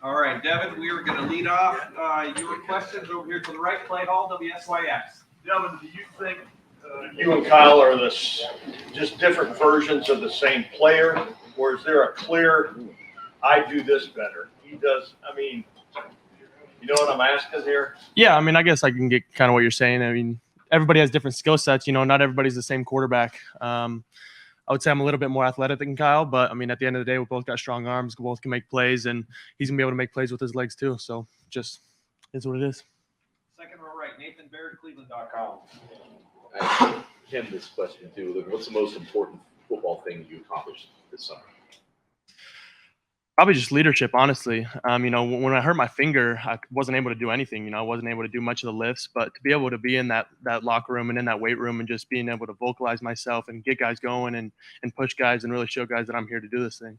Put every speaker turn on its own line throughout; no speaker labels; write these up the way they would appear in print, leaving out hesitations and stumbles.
All right, Devin, we are going to lead off your questions over here to the right. Play Hall, WSYX.
Devin, do you think you and Kyle are just different versions of the same player, or is there a clear, I do this better? He does, you know what I'm asking here?
Yeah, I guess I can get kind of what you're saying. Everybody has different skill sets. Not everybody's the same quarterback. I would say I'm a little bit more athletic than Kyle, but at the end of the day, we both got strong arms. We both can make plays, and he's gonna be able to make plays with his legs too. So just is what it is.
Second row right, Nathan Baird, Cleveland.com.
I asked him this question too. Look, what's the most important football thing you accomplished this summer?
Probably just leadership, honestly. When I hurt my finger, I wasn't able to do anything. I wasn't able to do much of the lifts, but to be able to be in that locker room and in that weight room and just being able to vocalize myself and get guys going and push guys and really show guys that I'm here to do this thing.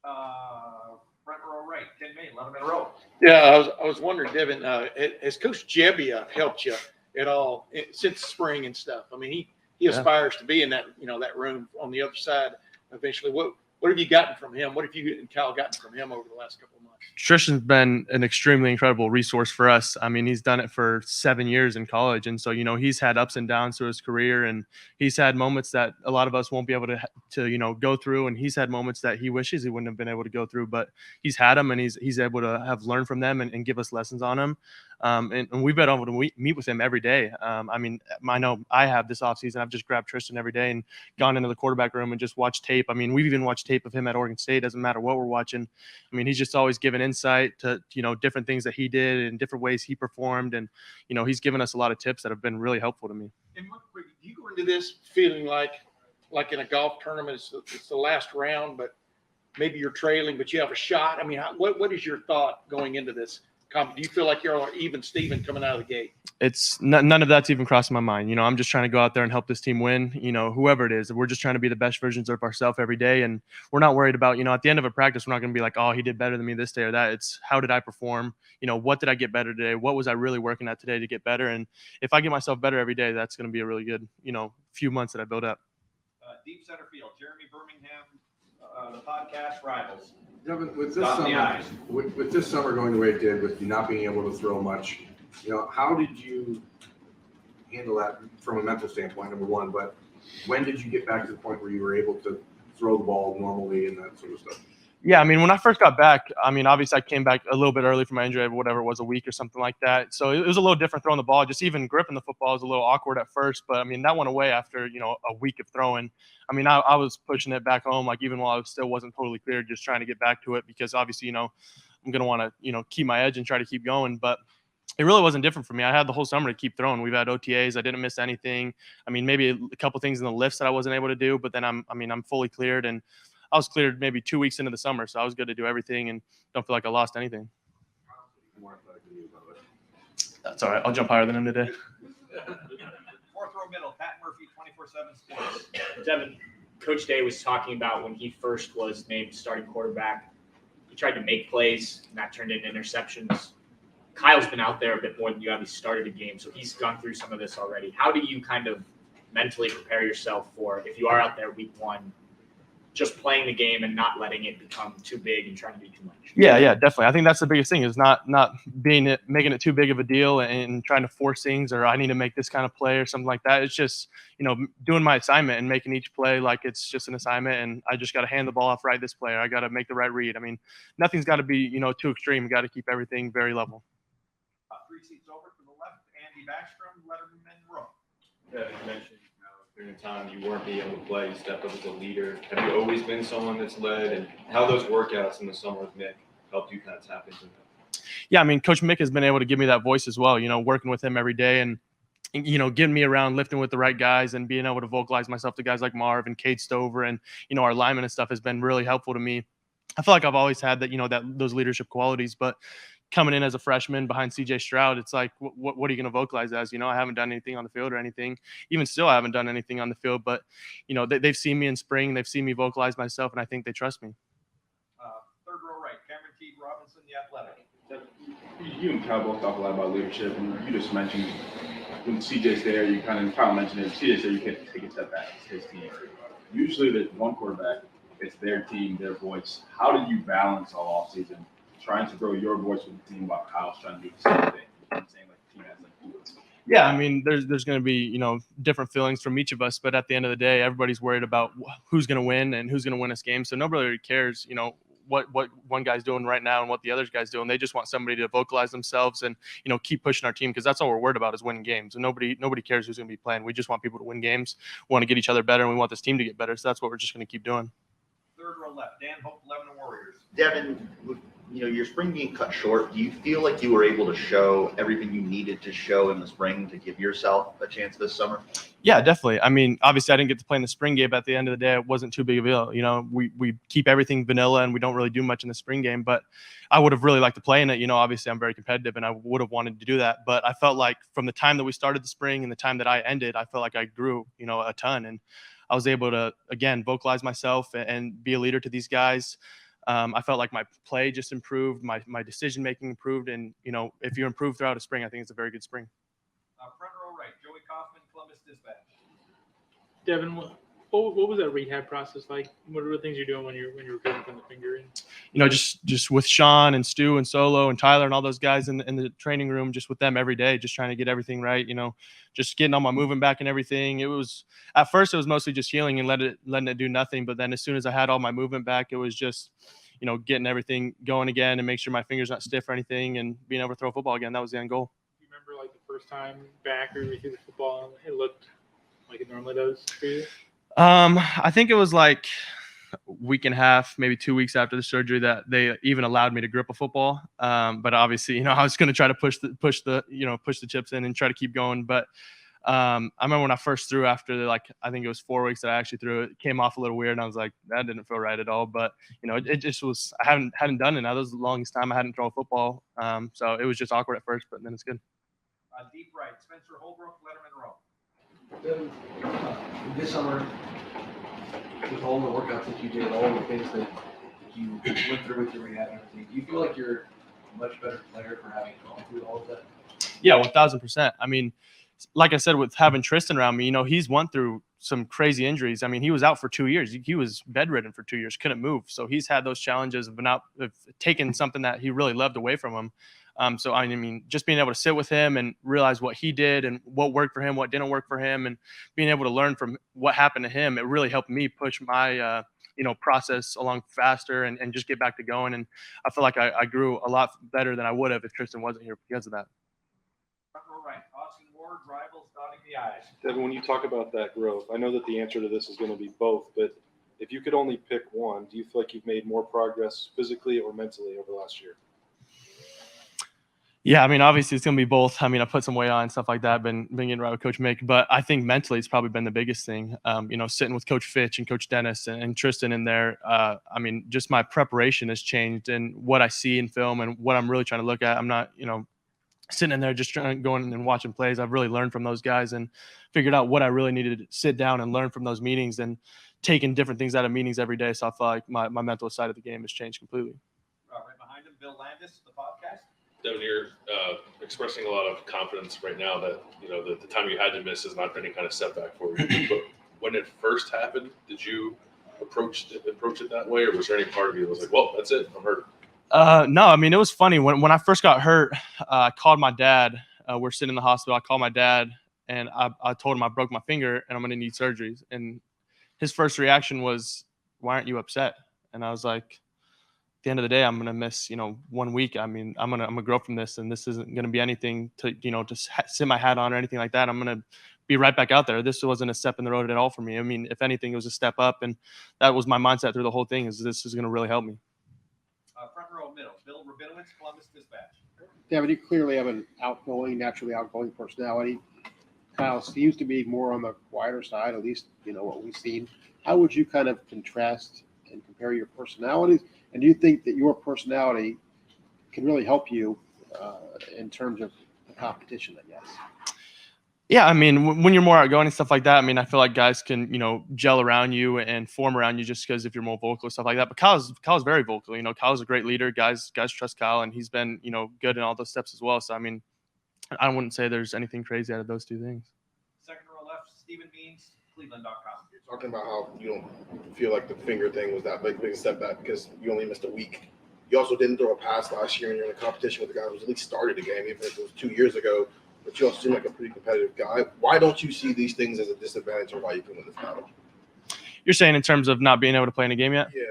Front row right, Ken May, 11 in a row.
Yeah, I was wondering, Devin, has Coach Jebbia helped you at all since spring and stuff? He aspires to be in that that room on the other side eventually. What have you gotten from him? What have you and Kyle gotten from him over the last couple of months?
Tristan's been an extremely incredible resource for us. He's done it for 7 years in college. And so, he's had ups and downs through his career, and he's had moments that a lot of us won't be able to go through. And he's had moments that he wishes he wouldn't have been able to go through, but he's had them, and he's able to have learned from them and give us lessons on them. And we've been able to meet with him every day. I know I have this offseason. I've just grabbed Tristan every day and gone into the quarterback room and just watched tape. We've even watched tape of him at Oregon State. Doesn't matter what we're watching. He's just always given insight to, different things that he did and different ways he performed. And, he's given us a lot of tips that have been really helpful to me.
And do you go into this feeling like in a golf tournament, it's the last round, but maybe you're trailing, but you have a shot? What is your thought going into this? Do you feel like you're even Steven coming out of the gate?
It's none of that's even crossing my mind. I'm just trying to go out there and help this team win, whoever it is. We're just trying to be the best versions of ourselves every day. And we're not worried about, at the end of a practice, we're not going to be like, oh, he did better than me this day or that. It's how did I perform? What did I get better today? What was I really working at today to get better? And if I get myself better every day, that's going to be a really good, few months that I build up.
Deep center field, Jeremy Birmingham, the podcast Rivals.
Devin, with this summer going the way it did, with you not being able to throw much, how did you handle that from a mental standpoint, number one? But when did you get back to the point where you were able to throw the ball normally and that sort of stuff?
Yeah, when I first got back, obviously I came back a little bit early from my injury, whatever it was, a week or something like that. So it was a little different throwing the ball. Just even gripping the football was a little awkward at first, but that went away after, a week of throwing. I was pushing it back home, even while I still wasn't totally clear, just trying to get back to it because obviously, I'm going to want to, keep my edge and try to keep going. But it really wasn't different for me. I had the whole summer to keep throwing. We've had OTAs. I didn't miss anything. Maybe a couple things in the lifts that I wasn't able to do, but then I'm fully cleared, and I was cleared maybe 2 weeks into the summer, so I was good to do everything and don't feel like I lost anything. That's all right. I'll jump higher than him today.
Fourth row middle, Pat Murphy, 24/7 Sports.
Devin, Coach Day was talking about when he first was named starting quarterback, he tried to make plays, and that turned into interceptions. Kyle's been out there a bit more than you have. He started a game, so he's gone through some of this already. How do you kind of mentally prepare yourself for if you are out there week one, just playing the game and not letting it become too big and trying to do too much?
Yeah, definitely. I think that's the biggest thing is not making it too big of a deal and trying to force things or I need to make this kind of play or something like that. It's just, doing my assignment and making each play like it's just an assignment and I just got to hand the ball off right this play or I got to make the right read. Nothing's got to be, too extreme. You got to keep everything very level.
3 seats over to the left, Andy Backstrom, Letterman Row.
Yeah, you mentioned during the time you weren't being able to play, you stepped up as a leader. Have you always been someone that's led, and how those workouts in the summer with Mick helped you kind of tap into that?
Yeah, Coach Mick has been able to give me that voice as well, working with him every day and, getting me around, lifting with the right guys and being able to vocalize myself to guys like Marv and Cade Stover and, our linemen and stuff has been really helpful to me. I feel like I've always had that, those leadership qualities, but coming in as a freshman behind CJ Stroud, it's like, what are you going to vocalize as? I haven't done anything on the field or anything. Even still, I haven't done anything on the field. But, they've seen me in spring. They've seen me vocalize myself, and I think they trust me.
Third row right, Cameron T. Robinson, The Athletic.
You and Kyle both talk a lot about leadership, and you just mentioned when CJ's there, Kyle mentioned it. CJ's there, you can't take a step back. It's his team. usually the one quarterback, it's their team, their voice. How did you balance all offseason trying to grow your voice with the team while Kyle's trying to do the same thing? You know what I'm saying? Like the team has like
Yeah, I mean, there's going to be different feelings from each of us, but at the end of the day, everybody's worried about who's going to win and who's going to win this game. So nobody really cares, what one guy's doing right now and what the other guy's doing. They just want somebody to vocalize themselves and keep pushing our team, because that's all we're worried about is winning games. And nobody cares who's going to be playing. We just want people to win games. We want to get each other better, and we want this team to get better. So that's what we're just going to keep doing.
Third row left, Dan Hope, 11 Warriors.
Devin, with your spring being cut short, do you feel like you were able to show everything you needed to show in the spring to give yourself a chance this summer?
Yeah, definitely. I mean, obviously I didn't get to play in the spring game, but at the end of the day, it wasn't too big of a deal. We keep everything vanilla and we don't really do much in the spring game, but I would have really liked to play in it. Obviously I'm very competitive and I would have wanted to do that, but I felt like from the time that we started the spring and the time that I ended, I felt like I grew, a ton, and I was able to, again, vocalize myself and be a leader to these guys. I felt like my play just improved, my decision making improved, and if you improve throughout a spring, I think it's a very good spring.
Front row right, Joey Kaufman, Columbus Dispatch.
Devin, what was that rehab process like? What are the things you're doing when you're recovering from the finger?
Just with Sean and Stu and Solo and Tyler and all those guys in the training room, just with them every day, just trying to get everything right. Just getting all my movement back and everything. It was at first it was mostly just healing and letting it do nothing. But then as soon as I had all my movement back, it was just getting everything going again and make sure my finger's not stiff or anything and being able to throw a football again. That was the end goal.
Do you remember like the first time back or you threw the football and it looked like it normally does for you?
I think it was like a week and a half, maybe 2 weeks after the surgery that they even allowed me to grip a football. But obviously, I was going to try to push the chips in and try to keep going. But I remember when I first threw after I think it was 4 weeks that I actually threw it came off a little weird. And I was like, that didn't feel right at all. But, it just was, I hadn't done it. Now, that was the longest time I hadn't thrown a football. So it was just awkward at first, but then it's good.
Deep right, Spencer Holbrook, Letterman Row.
This summer, with all the workouts that you did, all the things that you went through with your rehab and everything, do you feel like you're a much better player for having gone through all of that?
Yeah, 1,000%. I mean, like I said, with having Tristan around me, he's went through some crazy injuries. I mean, he was out for 2 years. He was bedridden for 2 years, couldn't move. So he's had those challenges of taking something that he really loved away from him. So, I mean, just being able to sit with him and realize what he did and what worked for him, what didn't work for him, and being able to learn from what happened to him, it really helped me push my, process along faster and just get back to going. And I feel like I grew a lot better than I would have if Tristan wasn't here because of that.
Front row right, Austin Ward, Rivals, dotting the I's.
Devin, when you talk about that growth, I know that the answer to this is going to be both, but if you could only pick one, do you feel like you've made more progress physically or mentally over the last year?
Yeah, I mean, obviously it's going to be both. I mean, I put some weight on and stuff like that, been getting right with Coach Mick, but I think mentally it's probably been the biggest thing. Sitting with Coach Fitch and Coach Dennis and Tristan in there, I mean, just my preparation has changed and what I see in film and what I'm really trying to look at. I'm not, sitting in there just going and watching plays. I've really learned from those guys and figured out what I really needed to sit down and learn from those meetings and taking different things out of meetings every day. So I feel like my mental side of the game has changed completely.
Right behind him, Bill Landis, the podcast.
Devin, you're expressing a lot of confidence right now that, the time you had to miss is not any kind of setback for you. But when it first happened, did you approach it that way? Or was there any part of you that was like, well, that's it, I'm hurt?
No, I mean, it was funny. When I first got hurt, I called my dad. We're sitting in the hospital. I called my dad, and I told him I broke my finger and I'm going to need surgeries. And his first reaction was, why aren't you upset? And I was like, at the end of the day, I'm going to miss, 1 week. I mean, I'm going to grow from this, and this isn't going to be anything to, to sit my hat on or anything like that. I'm going to be right back out there. This wasn't a step in the road at all for me. I mean, if anything, it was a step up, and that was my mindset through the whole thing, is this is going to really help me.
Front row middle, Bill Rabinowitz, Columbus Dispatch.
Devin, you clearly have an naturally outgoing personality. Kyle seems to be more on the quieter side, at least, what we've seen. How would you kind of contrast and compare your personalities? And do you think that your personality can really help you in terms of the competition, I guess?
Yeah, I mean, when you're more outgoing and stuff like that, I mean, I feel like guys can, gel around you and form around you just because if you're more vocal and stuff like that. But Kyle's very vocal. Kyle's a great leader. Guys trust Kyle, and he's been, good in all those steps as well. So, I mean, I wouldn't say there's anything crazy out of those two things.
Second row left, Stephen Means, Cleveland.com.
talking about how you don't feel like the finger thing was that big a step back because you only missed a week. You also didn't throw a pass last year, and you're in a competition with a guy who's at least started a game, even if it was 2 years ago. But you also seem like a pretty competitive guy. Why don't you see these things as a disadvantage, or why you can win this battle?
You're saying in terms of not being able to play in a game yet?
Yeah.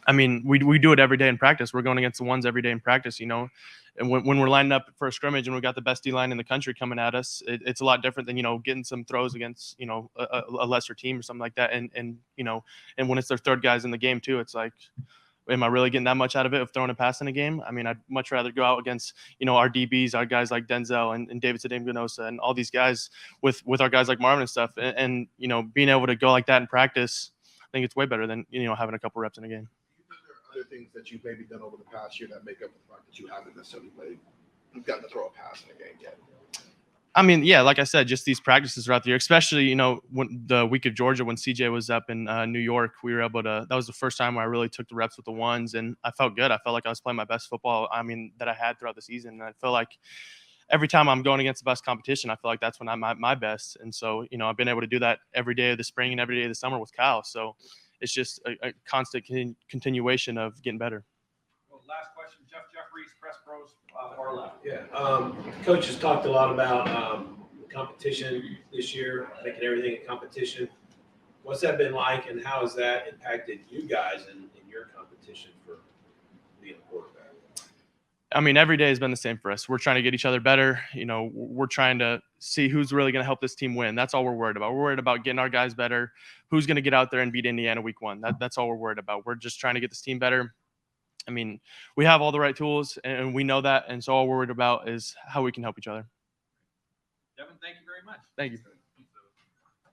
I mean, we do it every day in practice. We're going against the ones every day in practice, you know. And when we're lining up for a scrimmage and we got the best D-line in the country coming at us, it's a lot different than, you know, getting some throws against, you know, a lesser team or something like that. And you know, and when it's their third guys in the game too, it's like, am I really getting that much out of it of throwing a pass in a game? I mean, I'd much rather go out against, you know, our DBs, our guys like Denzel and David Sadem-Ganosa and all these guys with our guys like Marvin and stuff. And, you know, being able to go like that in practice, I think it's way better than, you know, having a couple reps in a game.
Other things that you've maybe done over the past year that make up the fact that you haven't necessarily played, you've gotten to throw a pass in a game yet?
I mean, yeah, like I said, just these practices throughout the year, especially, you know, when the week of Georgia, when CJ was up in New York, we were able to, that was the first time where I really took the reps with the ones, and I felt good. I felt like I was playing my best football, I mean, that I had throughout the season. And I feel like every time I'm going against the best competition, I feel like that's when I'm at my best. And so, you know, I've been able to do that every day of the spring and every day of the summer with Kyle. So it's just a constant continuation of getting better.
Well, last question, Jeff Jeffries, Press Pros, far left.
Yeah, coach has talked a lot about competition this year, making everything a competition. What's that been like, and how has that impacted you guys in your competition for being a quarterback?
I mean, every day has been the same for us. We're trying to get each other better. You know, we're trying to see who's really going to help this team win. That's all we're worried about. We're worried about getting our guys better. Who's going to get out there and beat Indiana week 1? That's all we're worried about. We're just trying to get this team better. I mean, we have all the right tools, and we know that. And so all we're worried about is how we can help each other.
Devin, thank you very much.
Thank you.